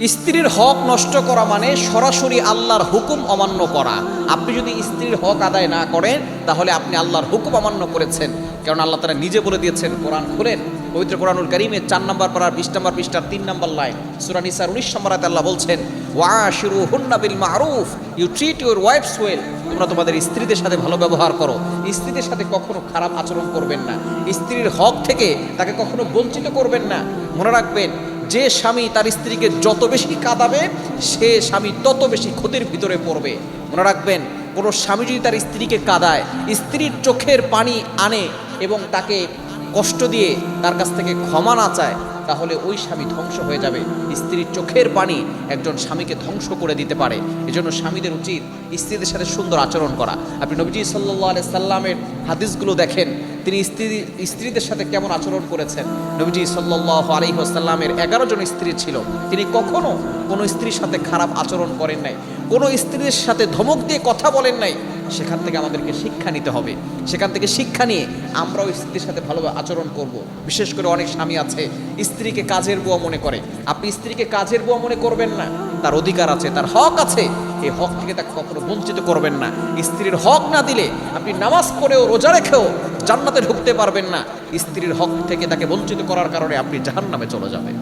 স্ত্রীর হক নষ্ট করা মানে সরাসরি আল্লাহর হুকুম অমান্য করা। আপনি যদি স্ত্রীর হক আদায় না করেন তাহলে আপনি আল্লাহর হুকুম অমান্য করেছেন। কারণ আল্লাহ তাআলা নিজে বলে দিয়েছেন, কোরআন খুলেন, পবিত্র কোরআনুল কারীমের 4 নম্বর পারার 20 নম্বর পৃষ্ঠার 3 নম্বর লাইন, সূরা নিসার 19 নম্বর আয়াতে আল্লাহ বলছেন, ওয়াশিরুহুন্না বিল মারুফ, you treat your wives well. তোমরা তোমাদের স্ত্রীদের সাথে ভালো ব্যবহার করো, স্ত্রীদের সাথে কখনো খারাপ আচরণ করবেন না, স্ত্রীর হক থেকে তাকে কখনো বঞ্চিত করবেন না। মনে রাখবেন, যে স্বামী তার স্ত্রীকে যত বেশি কাঁদাবে সে স্বামী তত বেশি ক্ষতির ভিতরে পড়বে। মনে রাখবেন, কোনো স্বামী যদি তার স্ত্রীকে কাঁদায়, স্ত্রীর চোখের পানি আনে এবং তাকে কষ্ট দিয়ে তার কাছ থেকে ক্ষমা না চায়, তাহলে ওই স্বামী ধ্বংস হয়ে যাবে। স্ত্রীর চোখের পানি একজন স্বামীকে ধ্বংস করে দিতে পারে। এজন্য স্বামীদের উচিত স্ত্রীদের সাথে সুন্দর আচরণ করা। আপনি নবীজি সাল্লাল্লাহু আলাইহি সাল্লামের হাদিসগুলো দেখেন, তিনি স্ত্রীদের সাথে কেমন আচরণ করেছেন। নবীজি সাল্লাল্লাহু আলাইহি ওয়াসাল্লামের 11 জন স্ত্রী ছিল, তিনি কখনো কোনো স্ত্রীর সাথে খারাপ আচরণ করেন নাই, কোনো স্ত্রীর সাথে ধমক দিয়ে কথা বলেন নাই। সেখান থেকে আমাদেরকে শিক্ষা নিতে হবে। সেখান থেকে শিক্ষা নিয়ে আমরাও স্ত্রীর সাথে ভালো আচরণ করব। বিশেষ করে অনেক স্বামী আছে স্ত্রীকে কাজের বুয়া মনে করে। আপনি স্ত্রীকে কাজের বুয়া মনে করবেন না, তার অধিকার আছে, তার হক আছে, এই হক থেকে তাকে কখনো বঞ্চিত করবেন না। স্ত্রীর হক না দিলে আপনি নামাজ পড়েও রোজা রেখেও জান্নাতে ঢুকতে পারবেন না। স্ত্রীর হক থেকে তাকে বঞ্চিত করার কারণে আপনি জাহান্নামে চলে যাবেন।